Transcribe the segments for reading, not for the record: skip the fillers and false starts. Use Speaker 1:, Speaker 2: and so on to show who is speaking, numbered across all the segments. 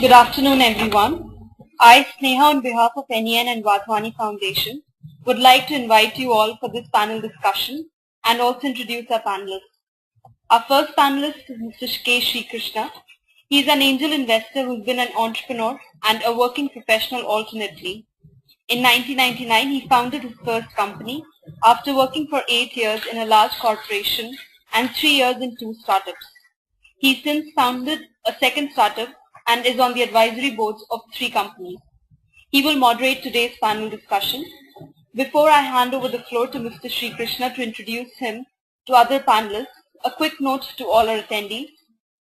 Speaker 1: Good afternoon, everyone. I, Sneha, on behalf of NEN and Wadhwani Foundation, would like to invite you all for this panel discussion and also introduce our panelists. Our first panelist is Mr. K. Srikrishna. He is an angel investor who's been an entrepreneur and a working professional alternately. In 1999, he founded his first company after working for 8 years in a large corporation and 3 years in 2 startups. He since founded a second startup and is on the advisory boards of 3 companies. He will moderate today's panel discussion. Before I hand over the floor to Mr. Srikrishna to introduce him to other panelists, a quick note to all our attendees.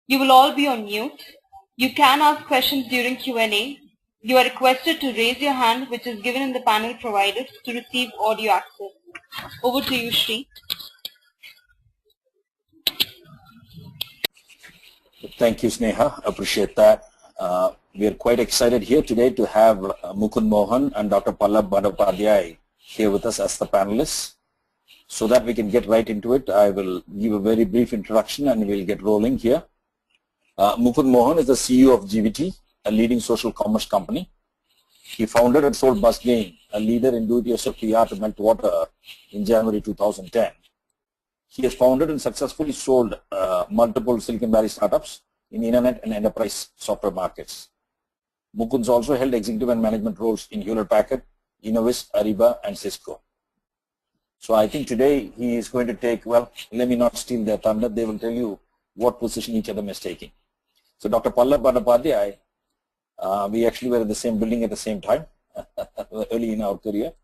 Speaker 1: You will all be on mute. You can ask questions during Q&A. You are requested to raise your hand, which is given in the panel provided, to receive audio access. Over to you, Sri.
Speaker 2: Thank you, Sneha. Appreciate that. We are quite excited here today to have Mukund Mohan and Dr. Pallab Bandyopadhyay here with us as the panelists. So that we can get right into it, I will give a very brief introduction and we'll get rolling here. Mukund Mohan is the CEO of Jivity, a leading social commerce company. He founded and sold BuzzGain, a leader in do-it-yourself PR to Meltwater in January 2010. He has founded and successfully sold multiple Silicon Valley startups in internet and enterprise software markets. Mukund's also held executive and management roles in Hewlett Packard, Inovis, Ariba, and Cisco. So I think today he is going to take, well, let me not steal their thunder, they will tell you what position each of them is taking. So Dr. Pallab Bandyopadhyay, we actually were in the same building at the same time, early in our career.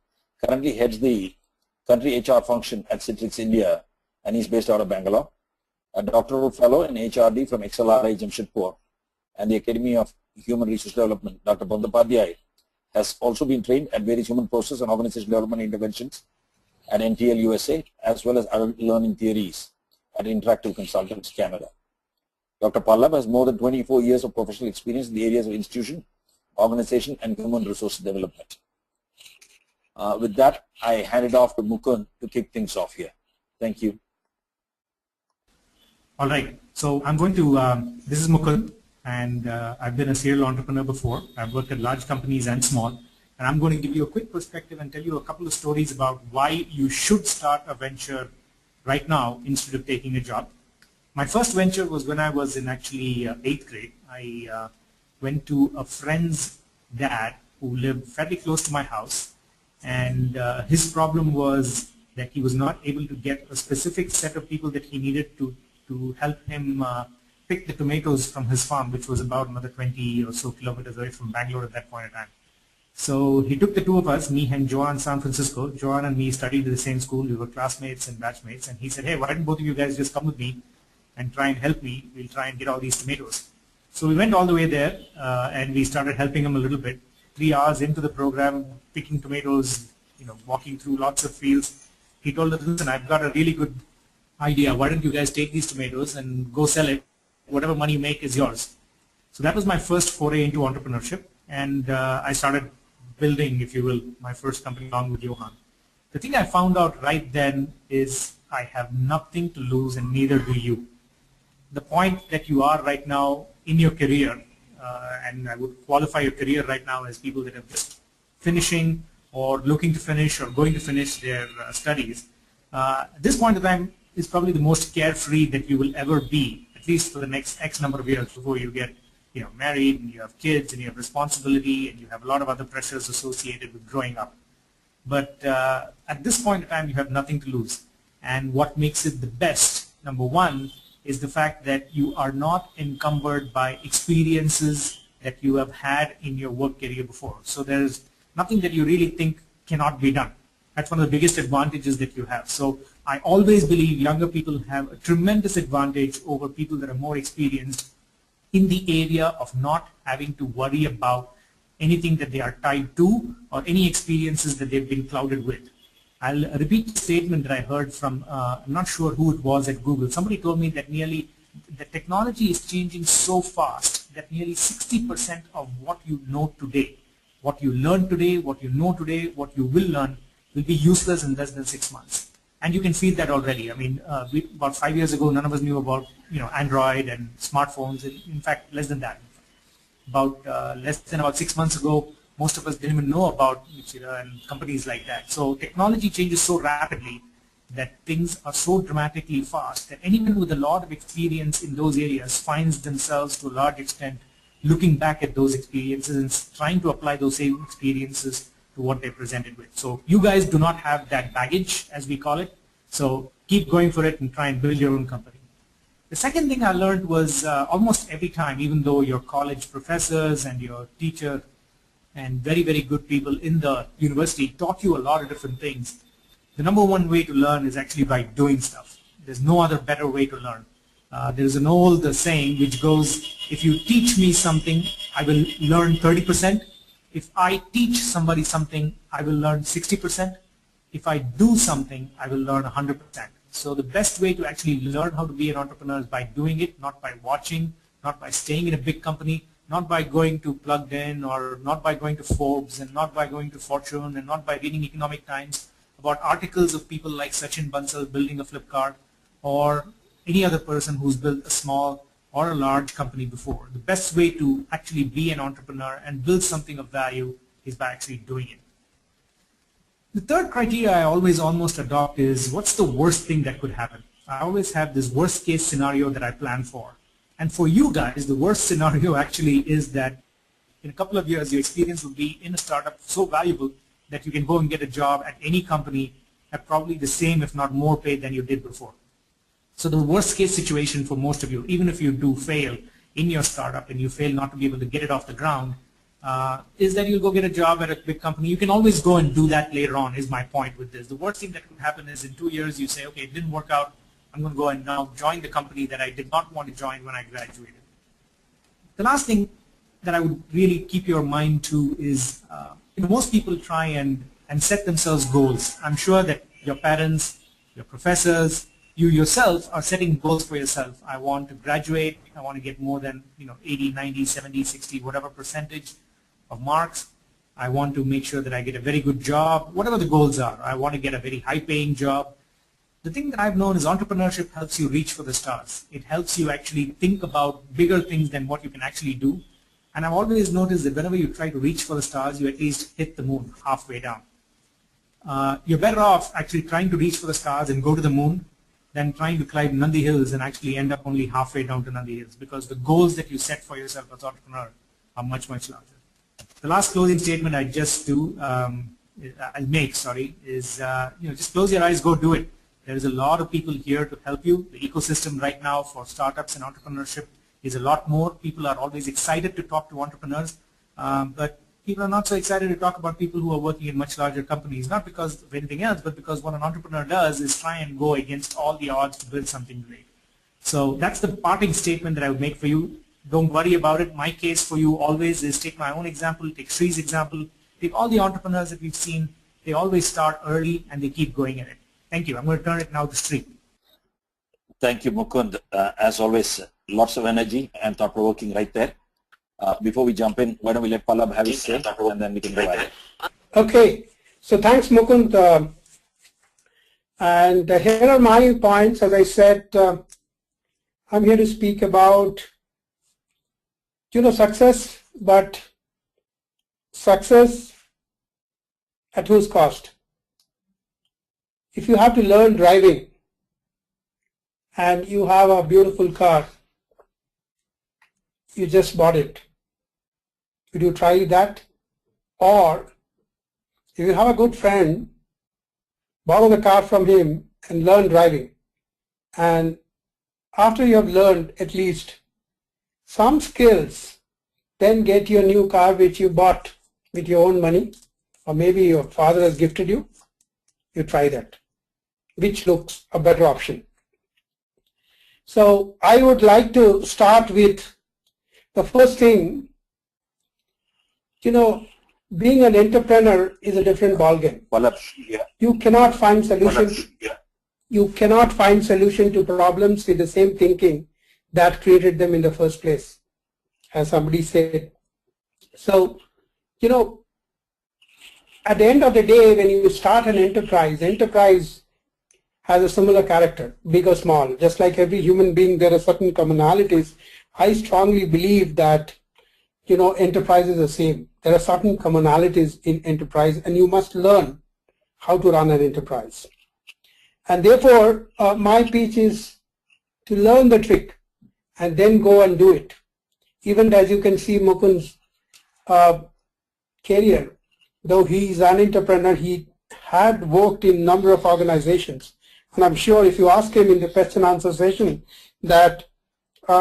Speaker 2: Currently heads the country HR function at Citrix India, and he's based out of Bangalore. A doctoral fellow in HRD from XLRI, Jamshedpur, and the Academy of Resource Development. Dr. Bandyopadhyay has also been trained at various human process and organization development interventions at NTL USA, as well as adult learning theories at Interactive Consultants Canada. Dr. Pallab has more than 24 years of professional experience in the areas of institution, organization, and human resource development. With that, I hand it off to Mukund to kick things off here. Thank you.
Speaker 3: All right, so I'm going to, this is Mukund, and I've been a serial entrepreneur before. I've worked at large companies and small, and I'm going to give you a quick perspective and tell you a couple of stories about why you should start a venture right now instead of taking a job. My first venture was when I was in actually 8th grade. I went to a friend's dad who lived fairly close to my house, and his problem was that he was not able to get a specific set of people that he needed to help him pick the tomatoes from his farm, which was about another 20 or so kilometers away from Bangalore at that point in time. So he took the 2 of us, me and Joan, San Francisco. Joan and me studied at the same school. We were classmates and batchmates. And he said, hey, why don't both of you guys just come with me and try and help me? We'll try and get all these tomatoes. So we went all the way there and we started helping him a little bit. 3 hours into the program, picking tomatoes, walking through lots of fields. He told us, listen, I've got a really good idea. Why don't you guys take these tomatoes and go sell it? Whatever money you make is yours. So that was my first foray into entrepreneurship, and I started building, if you will, my first company along with Johan. The thing I found out right then is I have nothing to lose, and neither do you. The point that you are right now in your career, and I would qualify your career right now as people that are just finishing or looking to finish or going to finish their studies. At this point in time is probably the most carefree that you will ever be, at least for the next X number of years before you get married and you have kids and you have responsibility and you have a lot of other pressures associated with growing up. But at this point in time, you have nothing to lose. And what makes it the best, number one, is the fact that you are not encumbered by experiences that you have had in your work career before. So there's nothing that you really think cannot be done. That's one of the biggest advantages that you have. So I always believe younger people have a tremendous advantage over people that are more experienced in the area of not having to worry about anything that they are tied to or any experiences that they've been clouded with. I'll repeat the statement that I heard from, I'm not sure who it was at Google. Somebody told me that the technology is changing so fast that nearly 60% of what you know today, what you learn today, what you know today, what you will learn, will be useless in less than 6 months. And you can feel that already. I mean, about 5 years ago, none of us knew about Android and smartphones. In fact, less than that. about less than about 6 months ago, most of us didn't even know about Nichira and companies like that. So technology changes so rapidly that things are so dramatically fast that anyone with a lot of experience in those areas finds themselves to a large extent looking back at those experiences and trying to apply those same experiences to what they're presented with. So you guys do not have that baggage, as we call it. So keep going for it and try and build your own company. The second thing I learned was almost every time, even though your college professors and your teacher and very, very good people in the university taught you a lot of different things, the number one way to learn is actually by doing stuff. There's no other better way to learn. There's an old saying which goes, if you teach me something, I will learn 30%. If I teach somebody something, I will learn 60%. If I do something, I will learn 100%. So the best way to actually learn how to be an entrepreneur is by doing it, not by watching, not by staying in a big company, not by going to Plugged In, or not by going to Forbes, and not by going to Fortune, and not by reading Economic Times about articles of people like Sachin Bansal building a Flipkart, or any other person who's built a small or a large company before. The best way to actually be an entrepreneur and build something of value is by actually doing it. The third criteria I always almost adopt is, what's the worst thing that could happen? I always have this worst case scenario that I plan for. And for you guys, the worst scenario actually is that in a couple of years, your experience will be in a startup so valuable that you can go and get a job at any company at probably the same, if not more pay than you did before. So the worst case situation for most of you, even if you do fail in your startup and you fail not to be able to get it off the ground, is that you'll go get a job at a big company. You can always go and do that later on, is my point with this. The worst thing that could happen is in 2 years you say, okay, it didn't work out. I'm going to go and now join the company that I did not want to join when I graduated. The last thing that I would really keep your mind to is, most people try and set themselves goals. I'm sure that your parents, your professors, you yourself are setting goals for yourself. I want to graduate. I want to get more than 80, 90, 70, 60, whatever percentage of marks. I want to make sure that I get a very good job, whatever the goals are. I want to get a very high-paying job. The thing that I've known is entrepreneurship helps you reach for the stars. It helps you actually think about bigger things than what you can actually do. And I've always noticed that whenever you try to reach for the stars, you at least hit the moon halfway down. You're better off actually trying to reach for the stars and go to the moon than trying to climb Nandi Hills and actually end up only halfway down to Nandi Hills, because the goals that you set for yourself as an entrepreneur are much, much larger. The last closing statement I just do, I'll make, sorry, is just close your eyes, go do it. There is a lot of people here to help you. The ecosystem right now for startups and entrepreneurship is a lot more. People are always excited to talk to entrepreneurs, but people are not so excited to talk about people who are working in much larger companies, not because of anything else, but because what an entrepreneur does is try and go against all the odds to build something great. So that's the parting statement that I would make for you. Don't worry about it. My case for you always is take my own example, take Sri's example, take all the entrepreneurs that we've seen. They always start early and they keep going at it. Thank you. I'm going to turn it now to Sri.
Speaker 2: Thank you, Mukund. As always, lots of energy and thought-provoking right there. Before we jump in, why don't we let Pallab have his say, and then we can go ahead.
Speaker 4: Okay. So thanks, Mukund. And here are my points. As I said, I'm here to speak about success, but success at whose cost? If you have to learn driving and you have a beautiful car, you just bought it, would you try that? Or if you have a good friend, borrow the car from him and learn driving, and after you have learned at least some skills, then get your new car which you bought with your own money, or maybe your father has gifted you, you try that. Which looks a better option? So I would like to start with the first thing. Being an entrepreneur is a different ballgame. You cannot find solutions. You cannot find solution to problems with the same thinking that created them in the first place, as somebody said. So, at the end of the day, when you start an enterprise has a similar character, big or small. Just like every human being, there are certain commonalities. I strongly believe that enterprise is the same. There are certain commonalities in enterprise, and you must learn how to run an enterprise. And therefore, my pitch is to learn the trick and then go and do it. Even as you can see Mukund's career, though he is an entrepreneur, he had worked in a number of organizations. And I'm sure if you ask him in the question and answer session that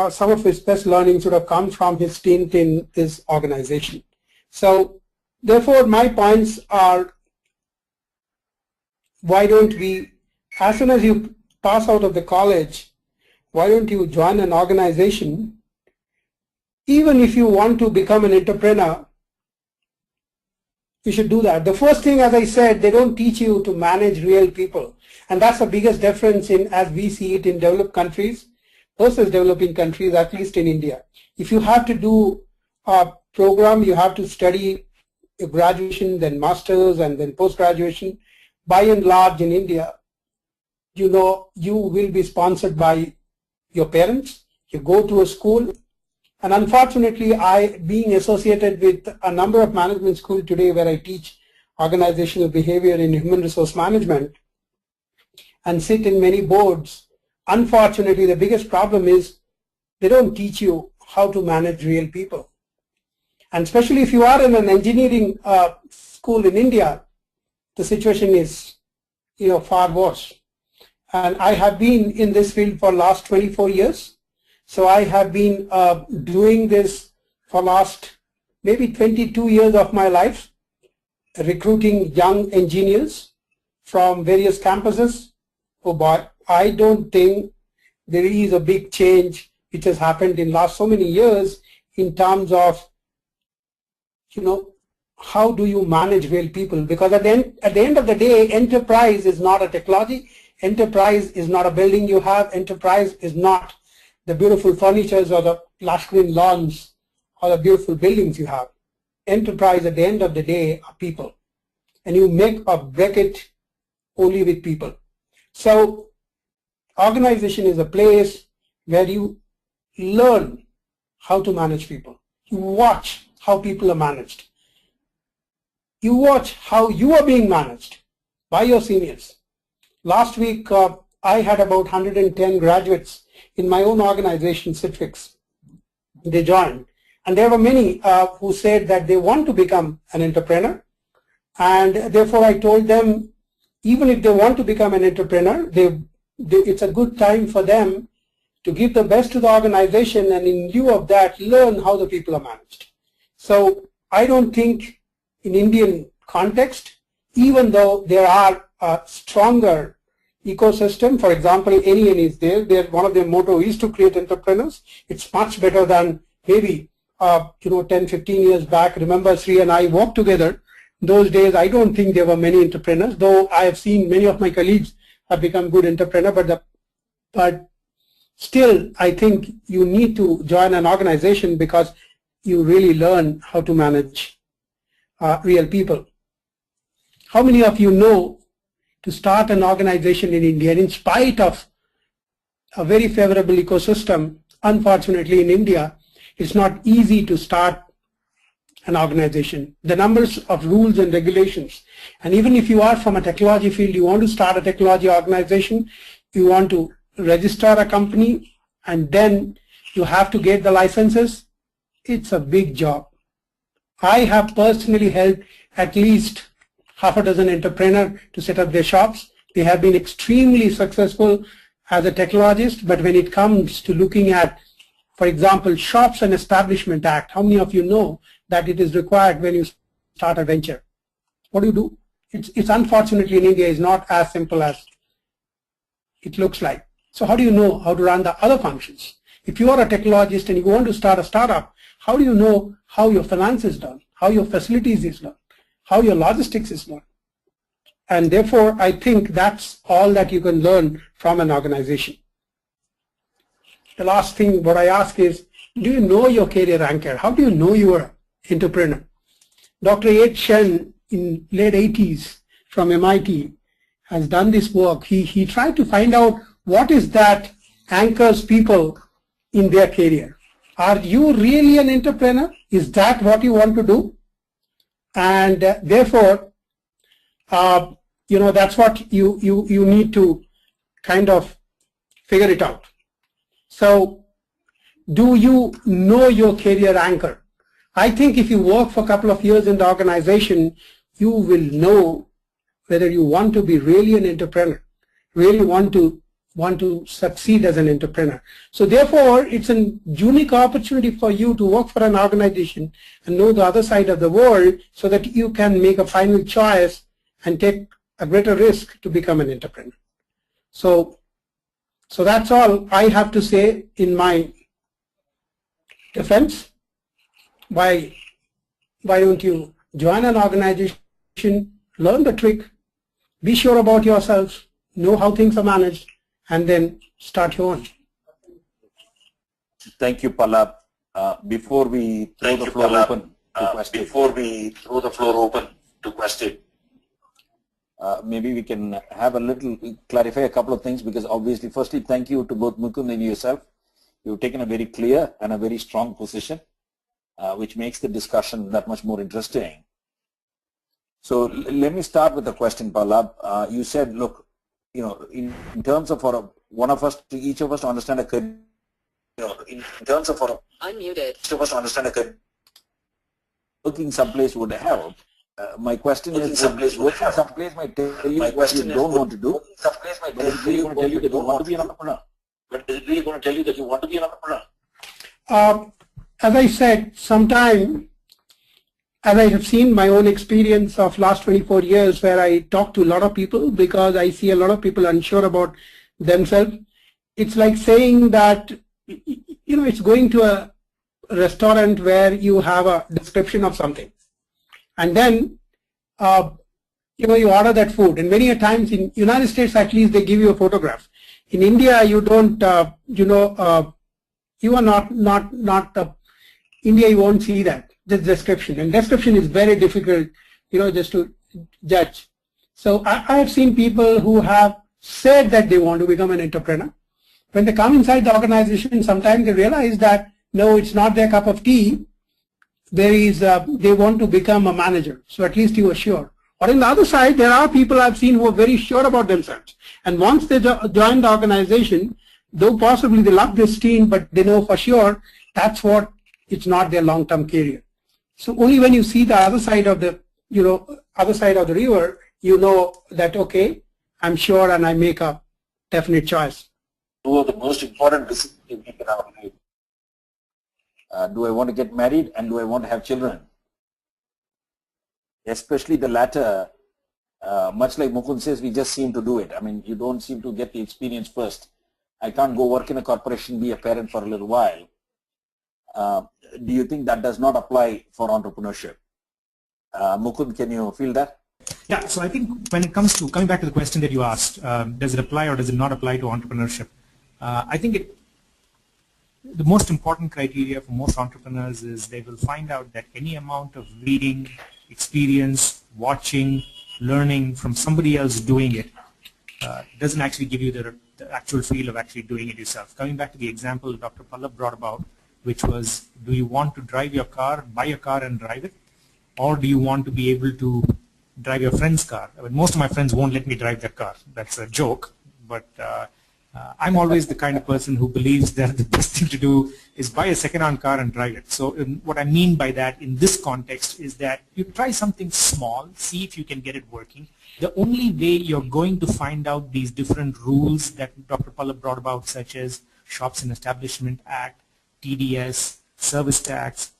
Speaker 4: some of his best learnings would have come from his stint in this organization. So therefore, my points are, why don't we, as soon as you pass out of the college, why don't you join an organization? Even if you want to become an entrepreneur, you should do that. The first thing, as I said, they don't teach you to manage real people. And that's the biggest difference in, as we see it in developed countries versus developing countries, at least in India. If you have to do a program, you have to study a graduation, then masters, and then post-graduation. By and large in India, you will be sponsored by your parents. You go to a school. And unfortunately, being associated with a number of management schools today where I teach organizational behavior in human resource management and sit in many boards, unfortunately, the biggest problem is they don't teach you how to manage real people. And especially if you are in an engineering school in India, the situation is far worse. And I have been in this field for the last 24 years. So I have been doing this for last maybe 22 years of my life, recruiting young engineers from various campuses. Oh boy, I don't think there is a big change which has happened in last so many years in terms of, how do you manage real people? Because at the end of the day, enterprise is not a technology. Enterprise is not a building you have. Enterprise is not the beautiful furnitures or the lush green lawns or the beautiful buildings you have. Enterprise at the end of the day are people. And you make or break it only with people. So organization is a place where you learn how to manage people. You watch how people are managed. You watch how you are being managed by your seniors. Last week, I had about 110 graduates in my own organization, Citrix. They joined. And there were many who said that they want to become an entrepreneur. And therefore, I told them, even if they want to become an entrepreneur, it's a good time for them to give the best to the organization, and in lieu of that, learn how the people are managed. So I don't think in Indian context, even though there are a stronger ecosystem, for example, NEN is there. One of their motto is to create entrepreneurs. It's much better than maybe 10, 15 years back. Remember, Sri and I worked together. Those days, I don't think there were many entrepreneurs, though I have seen many of my colleagues have become good entrepreneurs, but still, I think you need to join an organization because you really learn how to manage real people. How many of you know to start an organization in India, and in spite of a very favorable ecosystem, unfortunately in India, it's not easy to start an organization. The numbers of rules and regulations, and even if you are from a technology field, you want to start a technology organization, you want to register a company, and then you have to get the licenses. It's a big job. I have personally helped at least half a dozen entrepreneurs to set up their shops. They have been extremely successful as a technologist, but when it comes to looking at, for example, Shops and Establishment Act, how many of you know that it is required when you start a venture? What do you do? It's unfortunately in India is not as simple as it looks like. So how do you know how to run the other functions? If you are a technologist and you want to start a startup, how do you know how your finance is done, how your facilities is done, how your logistics is done? And therefore, I think that's all that you can learn from an organization. The last thing what I ask is, do you know your career anchor? How do you know you are an entrepreneur? Dr. Ed Shen in late 80s from MIT has done this work. He tried to find out what is that anchors people in their career. Are you really an entrepreneur? Is that what you want to do? And therefore, that's what you need to kind of figure it out. So, do you know your career anchor? I think if you work for a couple of years in the organization, you will know whether you want to be really an entrepreneur, really want to succeed as an entrepreneur. So therefore, it's a unique opportunity for you to work for an organization and know the other side of the world so that you can make a final choice and take a greater risk to become an entrepreneur. So that's all I have to say in my defense. Why don't you join an organization, learn the trick, be sure about yourself, know how things are managed, and then start your own.
Speaker 2: Thank you, Pallab. Before we throw the floor open to question, maybe we can have a little clarify a couple of things, because obviously, firstly, thank you to both Mukund and yourself. You've taken a very clear and a very strong position, which makes the discussion that much more interesting. So let me start with the question, Pallab. You said, look, in terms of for each of us to understand a career, working someplace would help. My question is, working someplace might tell you what you don't want to do, but it's really going to tell you that you want to be an entrepreneur.
Speaker 4: As I said, sometime, as I have seen my own experience of last 24 years where I talk to a lot of people, because I see a lot of people unsure about themselves. It's like saying that, it's going to a restaurant where you have a description of something. And then, you order that food. And many a times in United States, at least they give you a photograph. In India, you don't, you are not India, you won't see that. The description, and description is very difficult, just to judge. So I have seen people who have said that they want to become an entrepreneur. When they come inside the organization, sometimes they realize that no, it's not their cup of tea. They want to become a manager. So at least you are sure. Or on the other side, there are people I've seen who are very sure about themselves. And once they join the organization, though possibly they love this team, but they know for sure it's not their long-term career. So only when you see the other side of the, river, you know that, okay, I'm sure and I make a definite choice.
Speaker 2: Two of the most important decisions in our life. Do I want to get married and do I want to have children? Especially the latter, much like Mukund says, we just seem to do it. I mean, you don't seem to get the experience first. I can't go work in a corporation, be a parent for a little while. Do you think that does not apply for entrepreneurship? Mukund, can you feel that?
Speaker 3: Yeah, so I think when it comes to, coming back to the question that you asked, does it apply or does it not apply to entrepreneurship? I think the most important criteria for most entrepreneurs is they will find out that any amount of reading, experience, watching, learning from somebody else doing it doesn't actually give you the actual feel of actually doing it yourself. Coming back to the example Dr. Pallab brought about, which was, do you want to drive your car, buy a car and drive it, or do you want to be able to drive your friend's car? I mean, most of my friends won't let me drive their car. That's a joke, but I'm always the kind of person who believes that the best thing to do is buy a second-hand car and drive it. So what I mean by that in this context is that you try something small, see if you can get it working. The only way you're going to find out these different rules that Dr. Pallab brought about, such as Shops and Establishment Act, TDS, service tax,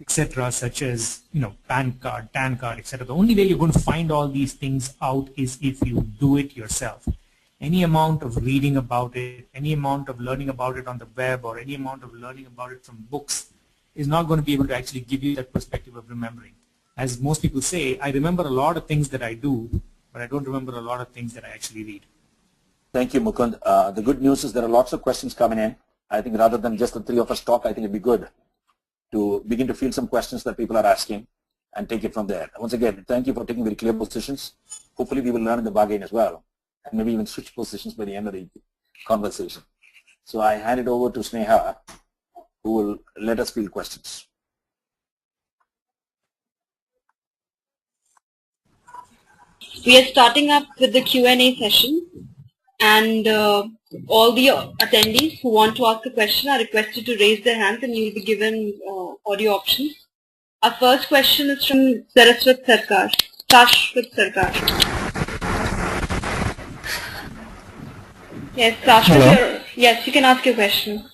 Speaker 3: etc., such as PAN card, TAN card, etc. The only way you're going to find all these things out is if you do it yourself. Any amount of reading about it, any amount of learning about it on the web, or any amount of learning about it from books is not going to be able to actually give you that perspective of remembering. As most people say, I remember a lot of things that I do, but I don't remember a lot of things that I actually read.
Speaker 2: Thank you, Mukund. The good news is there are lots of questions coming in. I think rather than just the three of us talk, I think it'd be good to begin to field some questions that people are asking and take it from there. Once again, thank you for taking very clear positions. Hopefully we will learn in the BuzzGain as well, and maybe even switch positions by the end of the conversation. So I hand it over to Sneha who will let us field questions.
Speaker 1: We are starting up with the Q&A session, and all the attendees who want to ask a question are requested to raise their hands, and you will be given audio options. Our first question is from Saraswat Sarkar. Yes, Saraswat, yes, you can ask your question.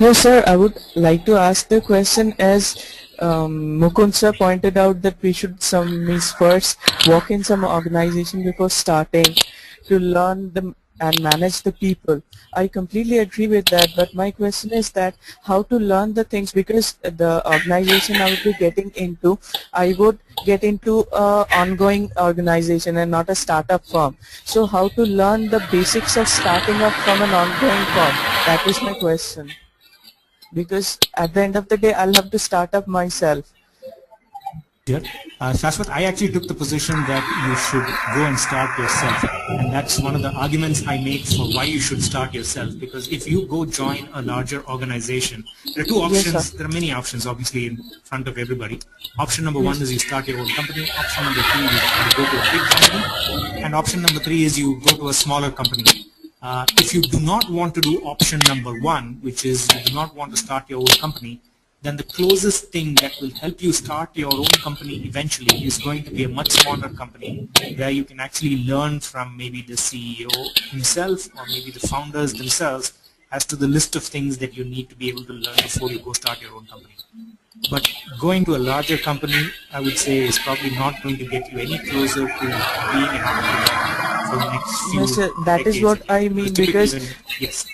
Speaker 5: No, sir, I would like to ask the question as Mukund sir pointed out that we should first work in some organization before starting to learn them and manage the people. I completely agree with that, but my question is that how to learn the things, because the organization I would be getting into, I would get into an ongoing organization and not a startup firm. So how to learn the basics of starting up from an ongoing firm? That is my question. Because at the end of the day, I'll have to start up myself.
Speaker 3: Shashwat, I actually took the position that you should go and start yourself, and that's one of the arguments I make for why you should start yourself. Because if you go join a larger organization, there are two options.
Speaker 5: Yes,
Speaker 3: there are many options, obviously, in front of everybody. Option number one is you start your own company. Option number two is you go to a big company, and option number three is you go to a smaller company. If you do not want to do option number one, which is you do not want to start your own company, then the closest thing that will help you start your own company eventually is going to be a much smaller company where you can actually learn from maybe the CEO himself or maybe the founders themselves as to the list of things that you need to be able to learn before you go start your own company. But going to a larger company, I would say, is probably not going to get you any closer to being an entrepreneur for the next few
Speaker 5: Yes, sir, that
Speaker 3: decades.
Speaker 5: is what I mean, because
Speaker 3: yes.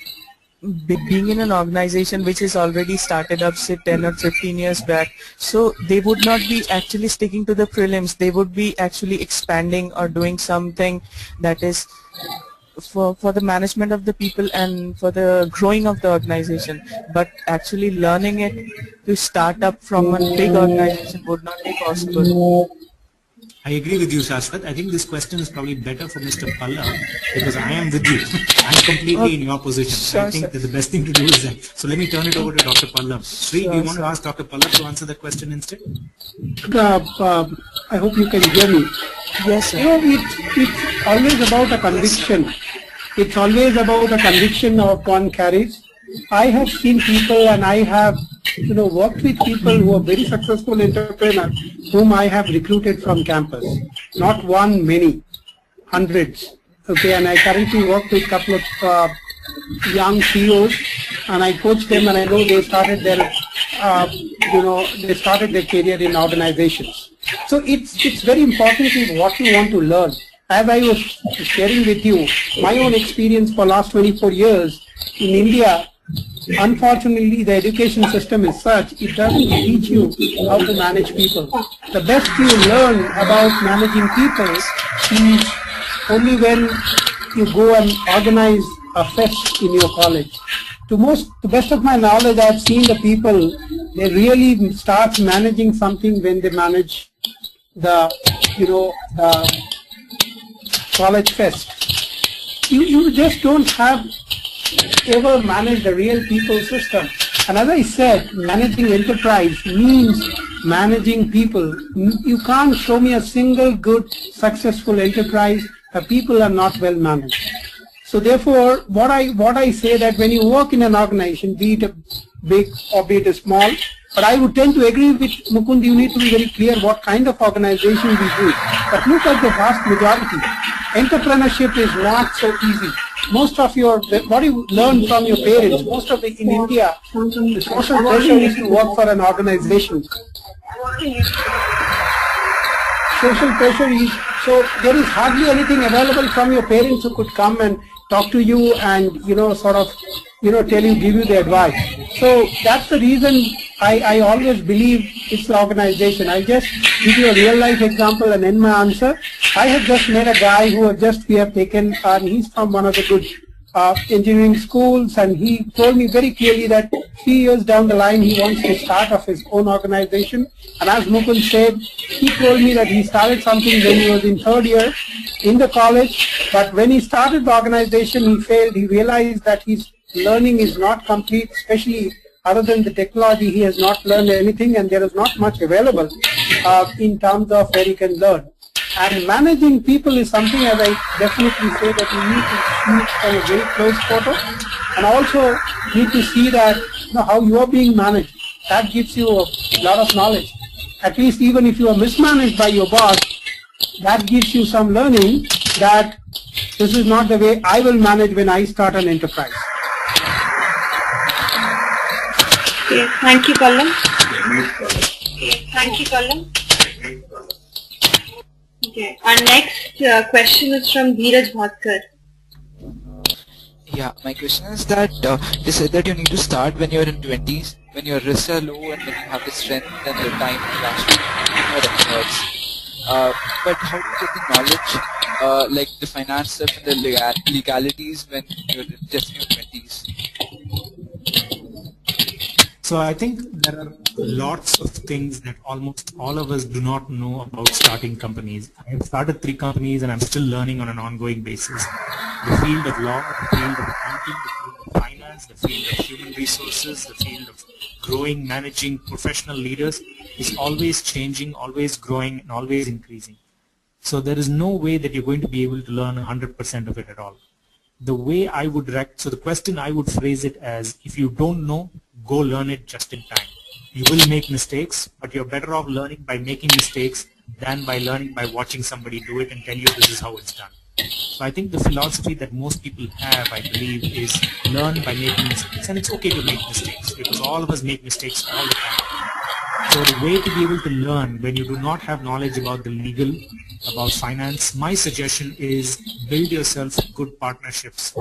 Speaker 5: Being in an organization which is already started up, say 10 or 15 years back, so they would not be actually sticking to the prelims. They would be actually expanding or doing something that is for the management of the people and for the growing of the organization. But actually learning it to start up from a big organization would not be possible.
Speaker 3: I agree with you, Shashwat. I think this question is probably better for Mr. Pallab, because I am with you. I'm completely in your position.
Speaker 5: Sure,
Speaker 3: I think that the best thing to do is that. So let me turn it over to Dr. Pallab. Sri, do you want to ask Dr. Pallab to answer the question instead?
Speaker 4: I hope you can hear me.
Speaker 5: Yes, sir.
Speaker 4: You know, it's always about a conviction. It's always about a conviction of one carries. I have seen people, and I have worked with people who are very successful entrepreneurs whom I have recruited from campus. Not one, many, hundreds. Okay, and I currently work with a couple of young CEOs, and I coach them, and I know they started their, they started their career in organizations. So it's very important in what you want to learn. As I was sharing with you, my own experience for last 24 years in India. Unfortunately, the education system is such, it doesn't teach you how to manage people. The best you learn about managing people is only when you go and organize a fest in your college. To the best of my knowledge, I've seen the people, they really start managing something when they manage the, the college fest. You just don't have ever manage the real people system. And as I said, managing enterprise means managing people. You can't show me a single good, successful enterprise where people are not well managed. So therefore, what I say that when you work in an organization, be it a big or be it a small, but I would tend to agree with Mukund, you need to be very clear what kind of organization we do. But look at the vast majority. Entrepreneurship is not so easy. Most of what you learn from your parents, most of it in India, the social pressure is to work for an organization. Social pressure is, so there is hardly anything available from your parents who could come and talk to you and, tell you, give you the advice. So that's the reason I always believe it's the organization. I'll just give you a real life example and end my answer. I have just met a guy who we have taken, and he's from one of the good engineering schools, and he told me very clearly that 3 years down the line he wants to start off his own organization. And as Mukund said, he told me that he started something when he was in 3rd year in the college, but when he started the organization he failed. He realized that his learning is not complete, especially other than the technology, he has not learned anything, and there is not much available in terms of where he can learn. And managing people is something, as I definitely say, that you need to see from a very close photo, and also need to see that how you are being managed. That gives you a lot of knowledge. At least even if you are mismanaged by your boss, that gives you some learning that this is not the way I will manage when I start an enterprise.
Speaker 1: Yes, thank you, Pallab. Thank you, Pallab. Okay, our next question is from Dheeraj Bhaskar.
Speaker 6: Yeah, my question is that you said that you need to start when you're in 20s, when your risks are low and when you have the strength and the time to actually do your efforts. But how do you get the knowledge, like the finance stuff and the legalities when you're just in your 20s?
Speaker 3: So I think there are lots of things that almost all of us do not know about starting companies. I have started 3 companies and I'm still learning on an ongoing basis. The field of law, the field of accounting, the field of finance, the field of human resources, the field of growing, managing professional leaders is always changing, always growing, and always increasing. So there is no way that you're going to be able to learn 100% of it at all. The way I would so the question I would phrase it as, if you don't know, go learn it just in time. You will make mistakes, but you're better off learning by making mistakes than by learning by watching somebody do it and tell you this is how it's done. So I think the philosophy that most people have, I believe, is learn by making mistakes. And it's okay to make mistakes because all of us make mistakes all the time. So the way to be able to learn when you do not have knowledge about the legal, about finance, my suggestion is build yourself good partnerships.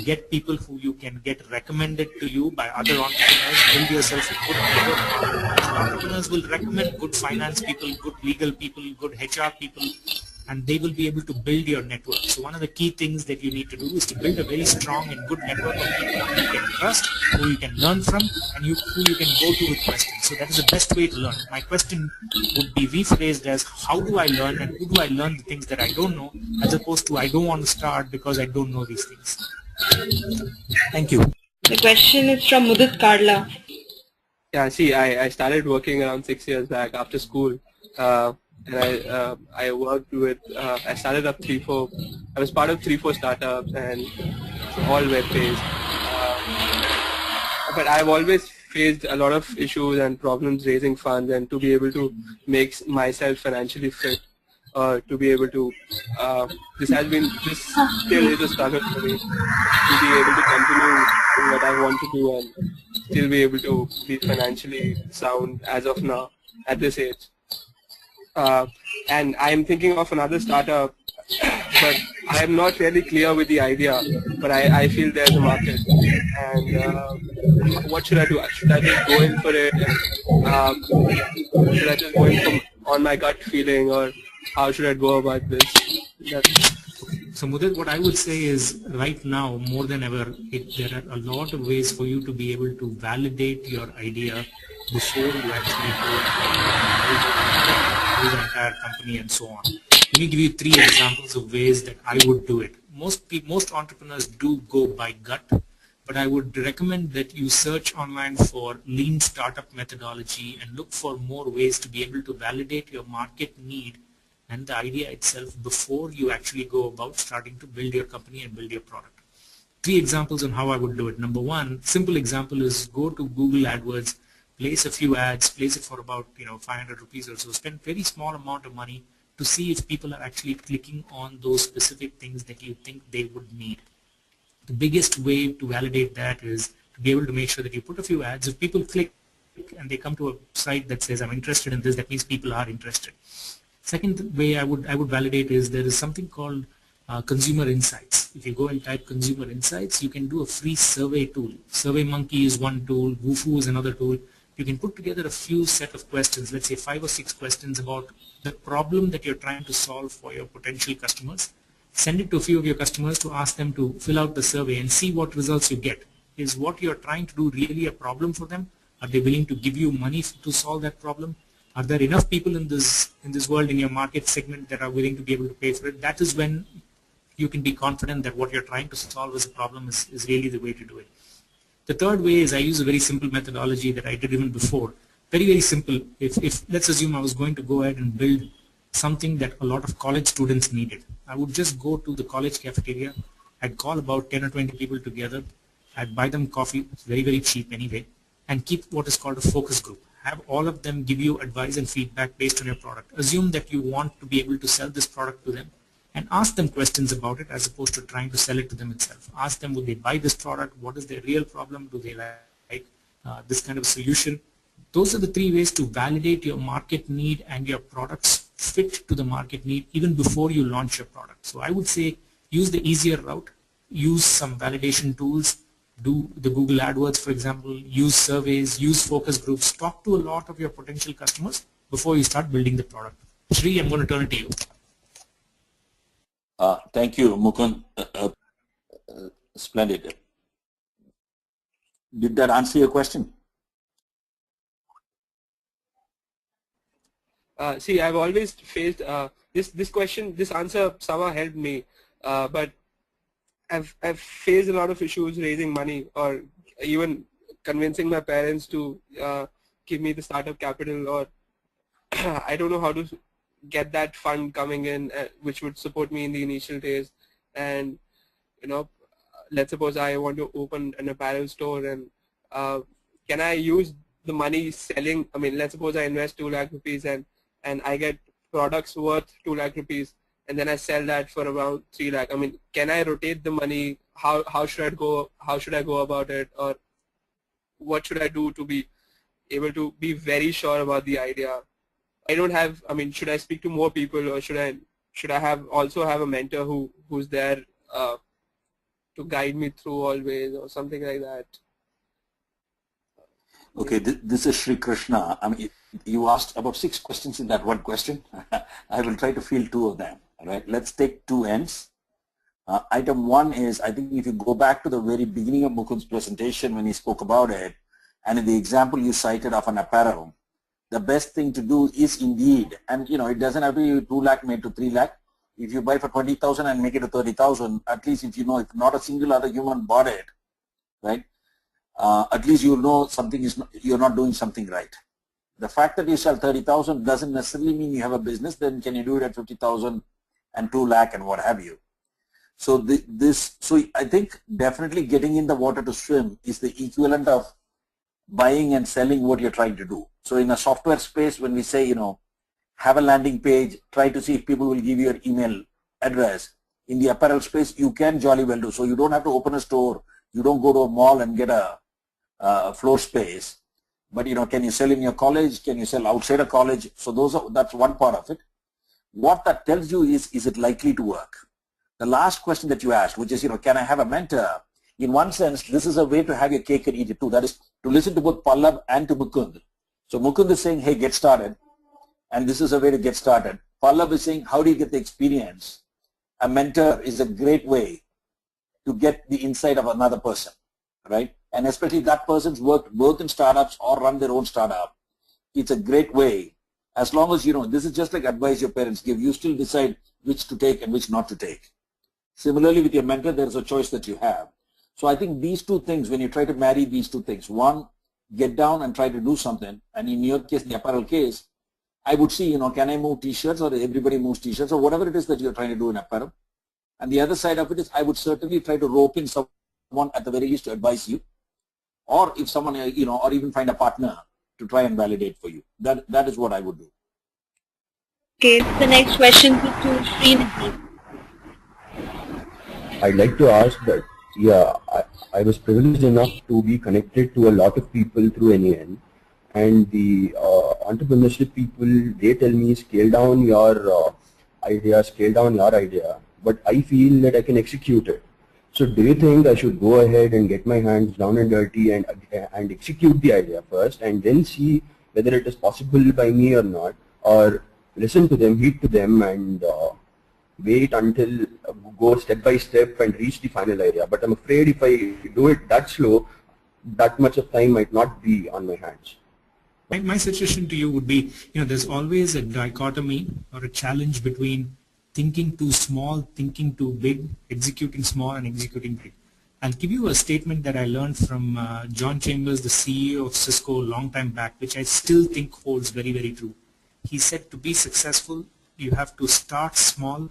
Speaker 3: Get people who you can get recommended to you by other entrepreneurs. Build yourself a good network. Entrepreneurs will recommend good finance people, good legal people, good HR people, and they will be able to build your network. So one of the key things that you need to do is to build a very strong and good network of people who you can trust, who you can learn from, and who you can go to with questions. So that is the best way to learn. My question would be rephrased as, how do I learn and who do I learn the things that I don't know, as opposed to I don't want to start because I don't know these things. Thank you.
Speaker 1: The question is from Mudit Karla.
Speaker 7: Yeah, see, I started working around 6 years back after school. And I worked with, I started up I was part of 3-4 startups and all web-based. But I've always faced a lot of issues and problems raising funds, and to be able to make myself financially fit, to be able to, this still is a struggle for me to be able to continue what I want to do and still be able to be financially sound as of now at this age. And I'm thinking of another startup, but I'm not really clear with the idea, but I feel there's a market. And what should I do? Should I just go in for it? Should I just go in on my gut feeling, or how should I go about this?
Speaker 3: So Mudit, what I would say is, right now, more than ever, there are a lot of ways for you to be able to validate your idea before you actually go the entire company and so on. Let me give you 3 examples of ways that I would do it. Most entrepreneurs do go by gut, but I would recommend that you search online for lean startup methodology and look for more ways to be able to validate your market need and the idea itself before you actually go about starting to build your company and build your product. 3 examples on how I would do it. Number 1, simple example is go to Google AdWords, place a few ads, place it for about 500 rupees or so, spend very small amount of money to see if people are actually clicking on those specific things that you think they would need. The biggest way to validate that is to be able to make sure that you put a few ads. If people click and they come to a site that says I'm interested in this, that means people are interested. Second way I would validate is there is something called consumer insights. If you go and type consumer insights, you can do a free survey tool. SurveyMonkey is one tool, Wufoo is another tool. You can put together a few set of questions, let's say 5 or 6 questions about the problem that you're trying to solve for your potential customers. Send it to a few of your customers to ask them to fill out the survey and see what results you get. Is what you're trying to do really a problem for them? Are they willing to give you money to solve that problem? Are there enough people in this world, in your market segment, that are willing to be able to pay for it? That is when you can be confident that what you're trying to solve as a problem is really the way to do it. The third way is I use a very simple methodology that I did even before. Very, very simple. If let's assume I was going to go ahead and build something that a lot of college students needed. I would just go to the college cafeteria. I'd call about 10 or 20 people together. I'd buy them coffee. It's very, very cheap anyway. And keep what is called a focus group. Have all of them give you advice and feedback based on your product. Assume that you want to be able to sell this product to them and ask them questions about it as opposed to trying to sell it to them itself. Ask them, would they buy this product? What is their real problem? Do they like this kind of solution? Those are the three ways to validate your market need and your products fit to the market need even before you launch your product. So I would say use the easier route, use some validation tools, do the Google AdWords, for example, use surveys, use focus groups, talk to a lot of your potential customers before you start building the product. Shri, I'm going to turn it to you.
Speaker 2: Thank you, Mukund. Splendid. Did that answer your question?
Speaker 7: See, I've always faced this question. This answer somehow helped me, but I've faced a lot of issues raising money or even convincing my parents to give me the startup capital, or I don't know how to get that fund coming in which would support me in the initial days. And let's suppose I want to open an apparel store, and can I use the money selling? I mean, let's suppose I invest 2 lakh rupees and I get products worth 2 lakh rupees, and then I sell that for around 3 lakh. I mean, can I rotate the money? How should I go? How should I go about it? Or what should I do to be able to be very sure about the idea? I don't have. I mean, should I speak to more people, or should I also have a mentor who's there to guide me through always, or something like that?
Speaker 2: Okay, this is Sri Krishna. I mean, you asked about 6 questions in that one question. I will try to field 2 of them. All right, let's take 2 ends. Item 1 is, I think if you go back to the very beginning of Mukund's presentation when he spoke about it, and in the example you cited of an apparel, the best thing to do is indeed, and it doesn't have to be 2 lakh made to 3 lakh. If you buy for 20,000 and make it to 30,000, at least if if not a single other human bought it, right? At least you'll know you're not doing something right. The fact that you sell 30,000 doesn't necessarily mean you have a business. Then can you do it at 50,000 and 2 lakh and what have you? So so I think definitely getting in the water to swim is the equivalent of buying and selling what you're trying to do. So in a software space, when we say, have a landing page, try to see if people will give you your email address. In the apparel space, you can jolly well do. So you don't have to open a store. You don't go to a mall and get a floor space. But can you sell in your college? Can you sell outside of college? So that's one part of it. What that tells you is it likely to work? The last question that you asked, which is, can I have a mentor? In one sense, this is a way to have your cake and eat it too. That is to listen to both Pallab and to Mukund. So Mukund is saying, hey, get started. And this is a way to get started. Pallab is saying, how do you get the experience? A mentor is a great way to get the insight of another person, right? And especially if that person's worked both in startups or run their own startup. It's a great way. As long as, this is just like advice your parents give. You still decide which to take and which not to take. Similarly, with your mentor, there's a choice that you have. So I think these 2 things, when you try to marry these 2 things, one, get down and try to do something. And in your case, the apparel case, I would see, can I move t-shirts, or everybody moves t-shirts, or whatever it is that you're trying to do in apparel. And the other side of it is, I would certainly try to rope in someone at the very least to advise you, or if someone, or even find a partner to try and validate for you. That is what I would do.
Speaker 1: Okay, the next question is to Srini.
Speaker 8: I'd like to ask that, I was privileged enough to be connected to a lot of people through NEN, and the entrepreneurship people, they tell me scale down your idea, but I feel that I can execute it. So do you think I should go ahead and get my hands down and dirty and execute the idea first, and then see whether it is possible by me or not, or listen to them, heed to them, and wait until go step by step and reach the final idea? But I'm afraid if I do it that slow, that much of time might not be on my hands.
Speaker 3: My suggestion to you would be, there's always a dichotomy or a challenge between thinking too small, thinking too big, executing small, and executing big. I'll give you a statement that I learned from John Chambers, the CEO of Cisco, a long time back, which I still think holds very, very true. He said to be successful, you have to start small,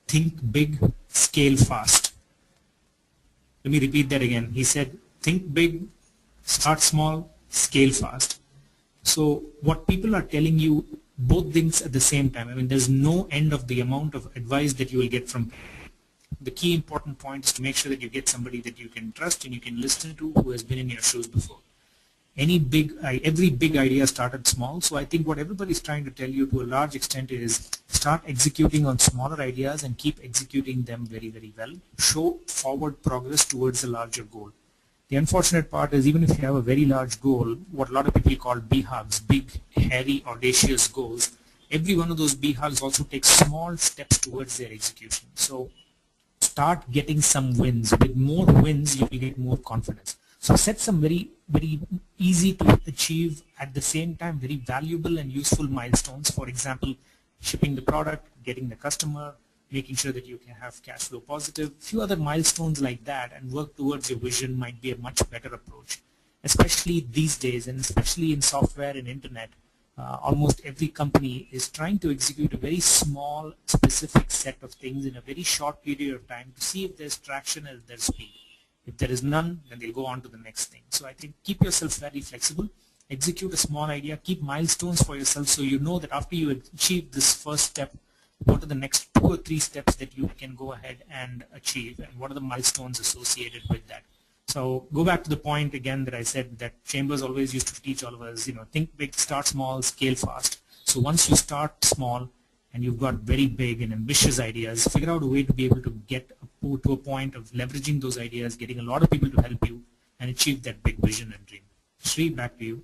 Speaker 3: think big, scale fast. Let me repeat that again. He said, think big, start small, scale fast. So what people are telling you, both things at the same time. I mean, there's no end of the amount of advice that you will get from people. The key important point is to make sure that you get somebody that you can trust and you can listen to who has been in your shoes before. Every big idea started small, so I think what everybody's trying to tell you to a large extent is start executing on smaller ideas and keep executing them very, very well. Show forward progress towards a larger goal. The unfortunate part is even if you have a very large goal, what a lot of people call BHAGs, big, hairy, audacious goals, every one of those BHAGs also takes small steps towards their execution. So start getting some wins. With more wins, you will get more confidence. So set some very, very easy to achieve, at the same time very valuable and useful milestones. For example, shipping the product, getting the customer, making sure that you can have cash flow positive. A few other milestones like that and work towards your vision might be a much better approach. Especially these days, and especially in software and internet, almost every company is trying to execute a very small, specific set of things in a very short period of time to see if there's traction at their speed. If there is none, then they'll go on to the next thing. So I think keep yourself very flexible, execute a small idea, keep milestones for yourself so you know that after you achieve this first step, what are the next 2 or 3 steps that you can go ahead and achieve, and what are the milestones associated with that. So go back to the point again that I said that Chambers always used to teach all of us, think big, start small, scale fast. So once you start small and you've got very big and ambitious ideas, figure out a way to be able to get to a point of leveraging those ideas, getting a lot of people to help you and achieve that big vision and dream. Sri, back to you.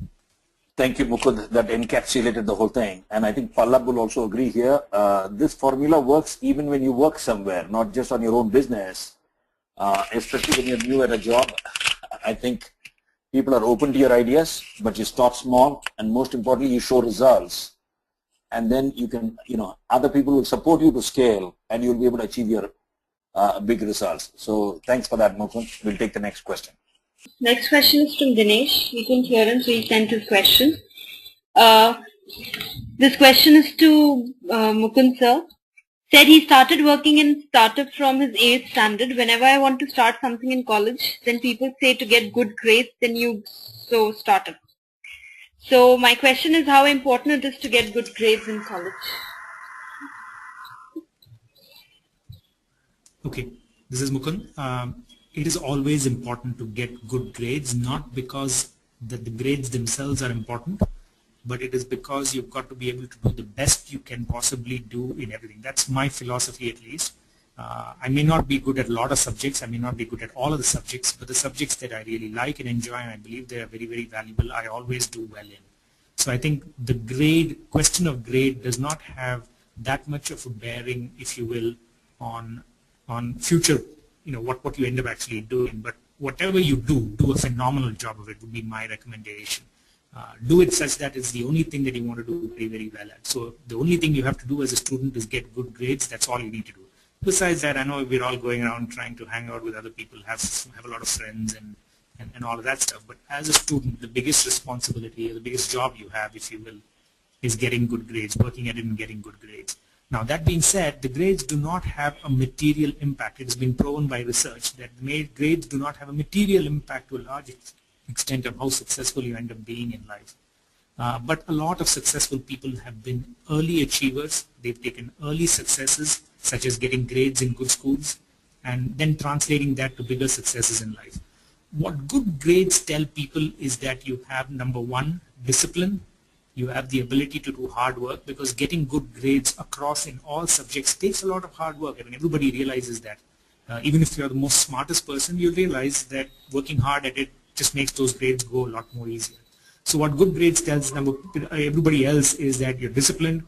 Speaker 2: Thank you, Mukund. That encapsulated the whole thing. And I think Pallab will also agree here. This formula works even when you work somewhere, not just on your own business. Especially when you're new at a job. I think people are open to your ideas, but you start small, and most importantly, you show results. And then you can, other people will support you to scale, and you'll be able to achieve your big results. So thanks for that, Mukund. We'll take the next question.
Speaker 1: Next question is from Dinesh. We couldn't hear him, so he sent his question. This question is to Mukund sir. Said he started working in startup from his 8th standard. Whenever I want to start something in college, then people say to get good grades, then you startup. So my question is how important it is to get good grades in college.
Speaker 3: Okay, this is Mukund. It is always important to get good grades, not because the grades themselves are important, but it is because you've got to be able to do the best you can possibly do in everything. That's my philosophy at least. I may not be good at a lot of subjects, I may not be good at all of the subjects, but the subjects that I really like and enjoy and I believe they are very, very valuable, I always do well in. So I think the question of grade does not have that much of a bearing, if you will, on future, what you end up actually doing. But whatever you do a phenomenal job of it would be my recommendation. Do it such that it's the only thing that you want to do very, very well at. So the only thing you have to do as a student is get good grades. That's all you need to do. Besides that, I know we're all going around trying to hang out with other people, have a lot of friends and all of that stuff. But as a student, the biggest responsibility, or the biggest job you have, if you will, is getting good grades, working at it and getting good grades. Now that being said, the grades do not have a material impact. It has been proven by research that grades do not have a material impact to a large extent of how successful you end up being in life. But a lot of successful people have been early achievers. They've taken early successes, such as getting grades in good schools, and then translating that to bigger successes in life. What good grades tell people is that you have, number one, discipline. You have the ability to do hard work, because getting good grades across in all subjects takes a lot of hard work. I mean, everybody realizes that. Even if you're the most smartest person, you'll realize that working hard at it just makes those grades go a lot more easier. So what good grades tells everybody else is that you're disciplined,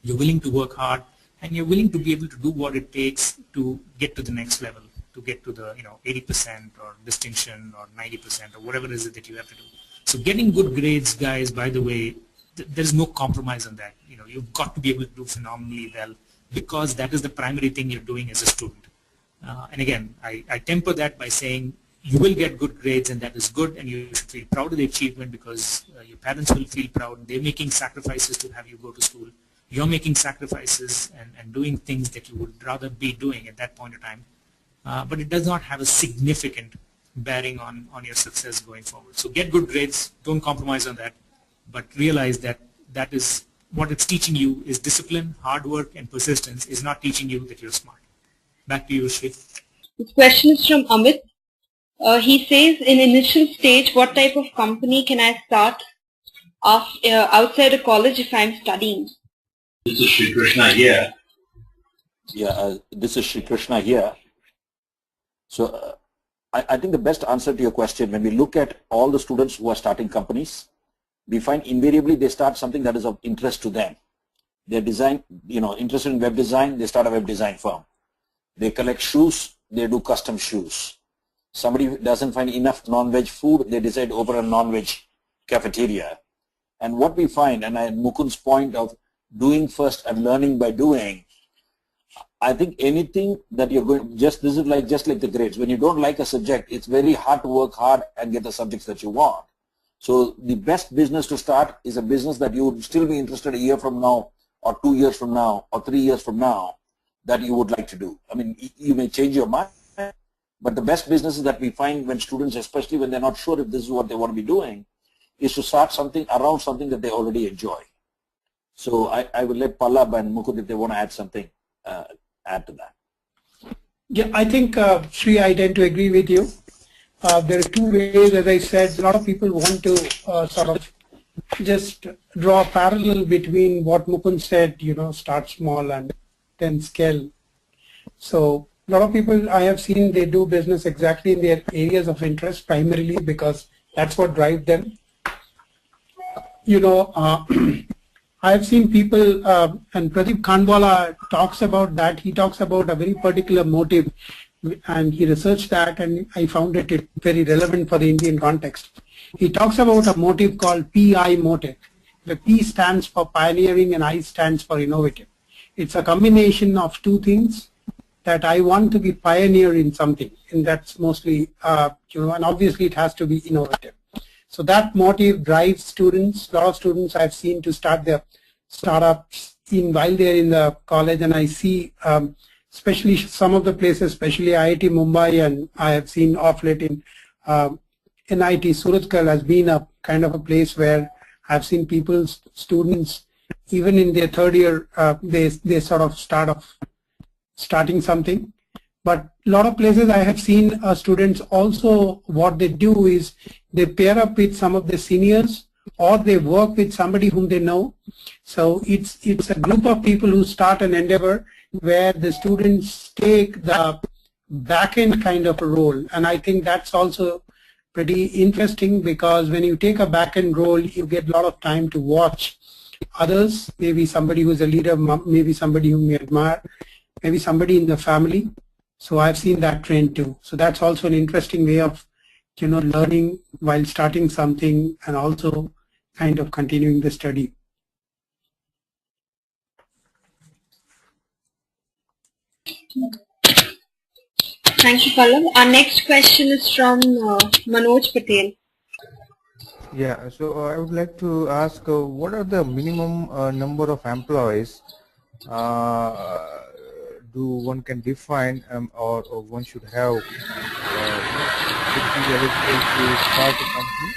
Speaker 3: you're willing to work hard, and you're willing to be able to do what it takes to get to the next level, to get to the 80% or distinction or 90% or whatever it is that you have to do. So getting good grades, guys, by the way, there's no compromise on that. You've got to be able to do phenomenally well, because that is the primary thing you're doing as a student. And again, I temper that by saying you will get good grades, and that is good, and you should feel proud of the achievement because your parents will feel proud. They're making sacrifices to have you go to school. You're making sacrifices and doing things that you would rather be doing at that point of time. But it does not have a significant bearing on your success going forward. So get good grades, don't compromise on that, but realize that that is what it's teaching you is discipline, hard work, and persistence is not teaching you that you're smart. Back to you, Sri.
Speaker 1: This question is from Amit. He says, in initial stage, what type of company can I start outside of college if I'm studying?
Speaker 2: This is Shri Krishna here. Yeah, this is Shri Krishna here. So I think the best answer to your question, when we look at all the students who are starting companies, we find invariably they start something that is of interest to them. They're interested in web design, they start a web design firm. They collect shoes, they do custom shoes. Somebody who doesn't find enough non-veg food, they decide to open a non-veg cafeteria. And what we find, and Mukund's point of doing first and learning by doing, I think anything that you're going, this is just like the grades. When you don't like a subject, it's very hard to work hard and get the subjects that you want. So the best business to start is a business that you would still be interested a year from now, or 2 years from now, or 3 years from now, that you would like to do. I mean, you may change your mind, but the best businesses that we find when students, especially when they're not sure if this is what they want to be doing, is to start something around something that they already enjoy. So I will let Pallab and Mukund, if they want to add something, add to that.
Speaker 4: Yeah, I think, Sri, I tend to agree with you. There are two ways, as I said. A lot of people want to sort of just draw a parallel between what Mukund said, start small and then scale. So a lot of people I have seen, they do business exactly in their areas of interest primarily because that's what drives them. I have seen people, and Pradeep Khandwala talks about that. He talks about a very particular motive, and he researched that, and I found it very relevant for the Indian context. He talks about a motive called PI motive. The P stands for pioneering and I stands for innovative. It's a combination of two things, that I want to be pioneer in something, and that's mostly, and obviously it has to be innovative. So that motive drives students. A lot of students I've seen to start their startups while they're in the college, and I see especially some of the places, especially IIT Mumbai, and I have seen off late in NIT Surathkal has been a kind of a place where I've seen people, students, even in their third year, they sort of starting something. But a lot of places I have seen students also, what they do is they pair up with some of the seniors, or they work with somebody whom they know. So it's a group of people who start an endeavor where the students take the back-end kind of a role. And I think that's also pretty interesting, because when you take a back-end role, you get a lot of time to watch others, maybe somebody who's a leader, maybe somebody whom you admire, maybe somebody in the family. So I've seen that trend too. So that's also an interesting way of, learning while starting something and also kind of continuing the study.
Speaker 1: Thank you, Pallab. Our next question is from Manoj Patel.
Speaker 9: Yeah, so I would like to ask, what are the minimum number of employees one can define or one should have to be eligible to start a company,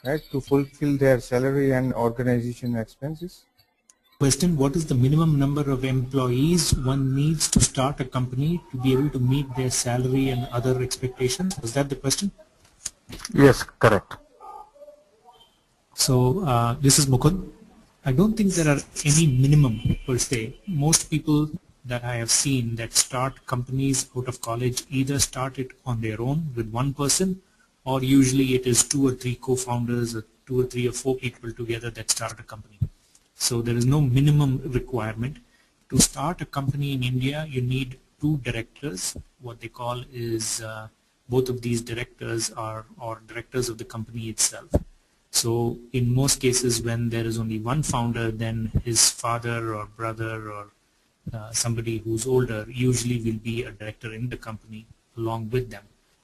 Speaker 9: right, to fulfill their salary and organization expenses?
Speaker 3: Question, what is the minimum number of employees one needs to start a company to be able to meet their salary and other expectations? Was that the question?
Speaker 9: Yes, correct.
Speaker 3: So this is Mukund. I don't think there are any minimum per se. Most people that I have seen that start companies out of college either start it on their own with one person, or usually it is 2 or 3 co-founders, or 2 or 3 or 4 people together that start a company. So there is no minimum requirement. To start a company in India, you need 2 directors. What they call is both of these directors are directors of the company itself. So in most cases, when there is only one founder, then his father or brother or somebody who's older usually will be a director in the company along with them.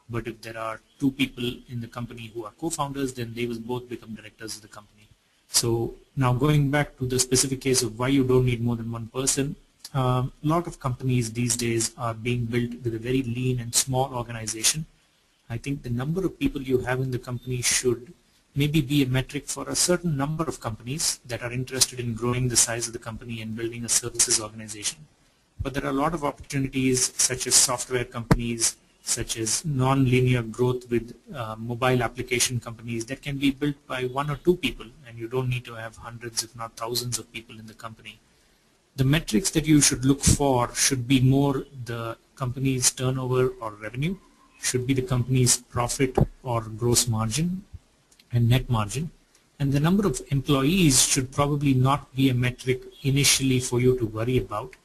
Speaker 3: But if there are two people in the company who are co-founders, then they will both become directors of the company. So now going back to the specific case of why you don't need more than one person, a lot of companies these days are being built with a very lean and small organization. I think the number of people you have in the company should maybe be a metric for a certain number of companies that are interested in growing the size of the company and building a services organization. But there are a lot of opportunities such as software companies, such as non-linear growth with mobile application companies that can be built by one or two people, and you don't need to have hundreds if not thousands of people in the company. The metrics that you should look for should be more the company's turnover or revenue, should be the company's profit or gross margin and net margin, and the number of employees should probably not be a metric initially for you to worry about.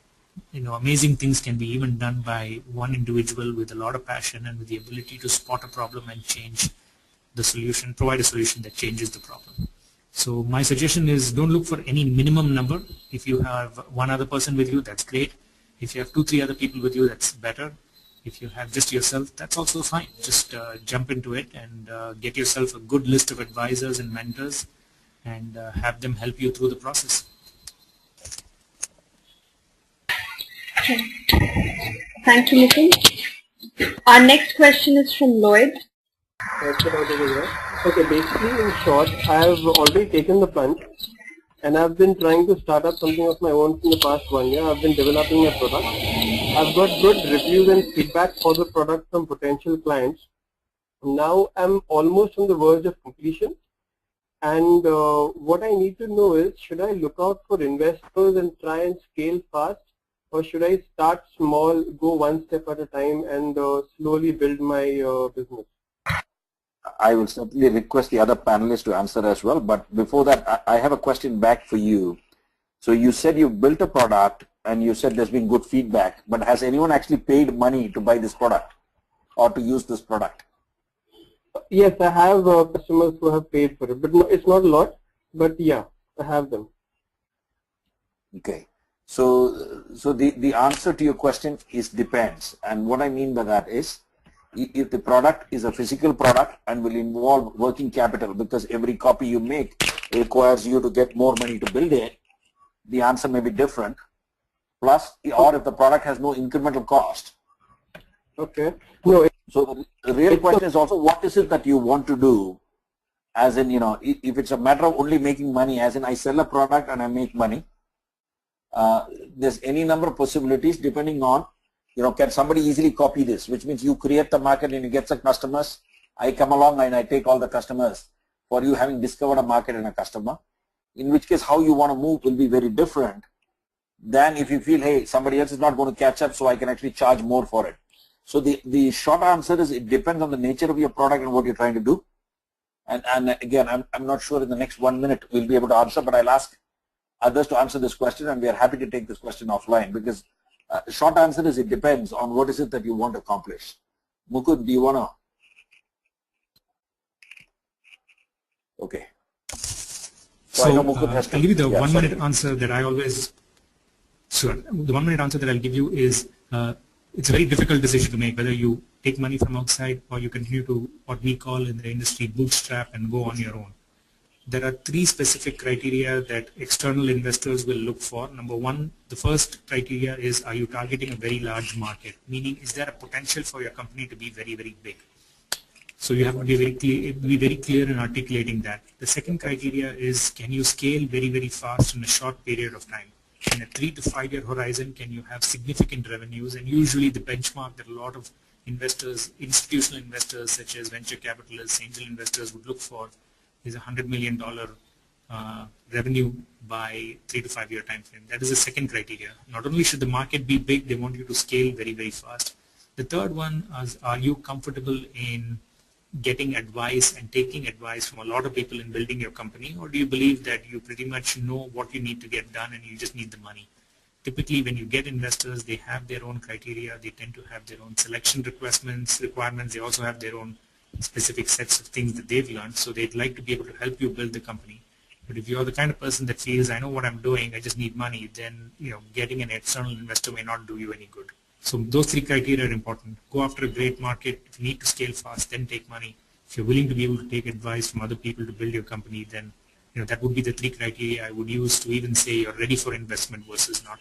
Speaker 3: Amazing things can be even done by one individual with a lot of passion and with the ability to spot a problem and change the solution, provide a solution that changes the problem. So my suggestion is don't look for any minimum number. If you have one other person with you, that's great. If you have 2-3 other people with you, that's better. If you have just yourself, that's also fine. Just jump into it and get yourself a good list of advisors and mentors and have them help you through the process.
Speaker 1: Thank you, Mukund. Our next question is from Lloyd.
Speaker 10: Okay, basically in short, I have already taken the plunge and I've been trying to start up something of my own in the past 1 year. I've been developing a product. I've got good reviews and feedback for the product from potential clients. Now I'm almost on the verge of completion, and what I need to know is, should I look out for investors and try and scale fast, or should I start small, go one step at a time and slowly build my business?
Speaker 2: I will certainly request the other panelists to answer as well, but before that, I have a question back for you. So you said you built a product and you said there's been good feedback, but has anyone actually paid money to buy this product or to use this product?
Speaker 10: Yes, I have customers who have paid for it, but no, it's not a lot, but yeah, I have them.
Speaker 2: Okay. So the answer to your question is depends, and what I mean by that is, if the product is a physical product and will involve working capital because every copy you make requires you to get more money to build it, the answer may be different. Plus, or if the product has no incremental cost.
Speaker 10: Okay. No.
Speaker 2: So the real question is also, what is it that you want to do? As in, if it's a matter of only making money, as in I sell a product and I make money, there's any number of possibilities depending on, can somebody easily copy this, which means you create the market and you get some customers. I come along and I take all the customers for you having discovered a market and a customer, in which case how you want to move will be very different than if you feel, hey, somebody else is not going to catch up, so I can actually charge more for it. So the short answer is it depends on the nature of your product and what you're trying to do. And again, I'm not sure in the next 1 minute we'll be able to answer, but I'll ask others to answer this question, and we are happy to take this question offline, because short answer is it depends on what is it that you want to accomplish. Mukund, do you want to? Okay.
Speaker 3: So I'll give you the 1 minute answer that I always, sure, the 1 minute answer that I'll give you is, it's a very difficult decision to make, whether you take money from outside or you continue to, what we call in the industry, bootstrap and go on your own. There are 3 specific criteria that external investors will look for. Number 1, the first criteria is, are you targeting a very large market? Meaning, is there a potential for your company to be very, very big? So you have to be very clear in articulating that. The second criteria is, can you scale very, very fast in a short period of time? In a 3 to 5 year horizon, can you have significant revenues? And usually the benchmark that a lot of investors, institutional investors such as venture capitalists, angel investors would look for is $100 million revenue by 3 to 5 year time frame. That is the second criteria. Not only should the market be big, they want you to scale very, very fast. The third one is, are you comfortable in getting advice and taking advice from a lot of people in building your company, or do you believe that you pretty much know what you need to get done and you just need the money? Typically, when you get investors, they have their own criteria. They tend to have their own selection requirements. They also have their own specific sets of things that they've learned, so they'd like to be able to help you build the company. But if you're the kind of person that feels, I know what I'm doing, I just need money, then getting an external investor may not do you any good. So those three criteria are important. Go after a great market. If you need to scale fast, then take money. If you're willing to be able to take advice from other people to build your company, then that would be the three criteria I would use to even say you're ready for investment versus not.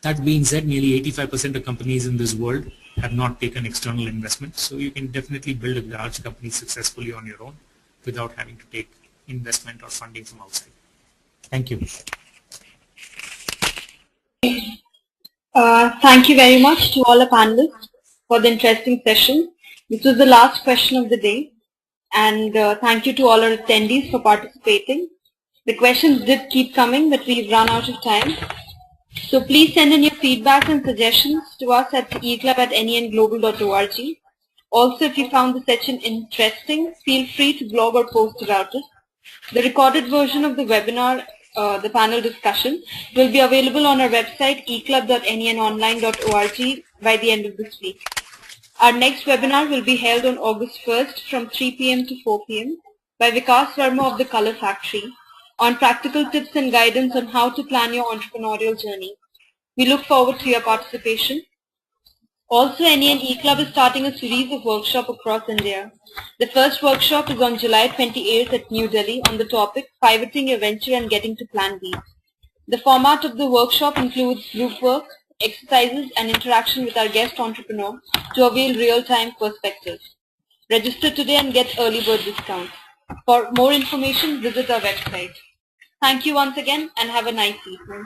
Speaker 3: That being said, nearly 85% of companies in this world have not taken external investment, so you can definitely build a large company successfully on your own without having to take investment or funding from outside. Thank you.
Speaker 1: Thank you very much to all the panelists for the interesting session. This was the last question of the day, and thank you to all our attendees for participating. The questions did keep coming, but we've run out of time. So please send in your feedback and suggestions to us at eclub@nenglobal.org. Also, if you found the session interesting, feel free to blog or post about it. The recorded version of the webinar, the panel discussion, will be available on our website eclub.nenonline.org by the end of this week. Our next webinar will be held on August 1st from 3 p.m. to 4 p.m. by Vikas Verma of the Color Factory on practical tips and guidance on how to plan your entrepreneurial journey. We look forward to your participation. Also, NEN eClub is starting a series of workshops across India. The first workshop is on July 28th at New Delhi on the topic Pivoting Your Venture and Getting to Plan B. The format of the workshop includes group work, exercises, and interaction with our guest entrepreneur to avail real-time perspectives. Register today and get early bird discounts. For more information, visit our website. Thank you once again and have a nice evening.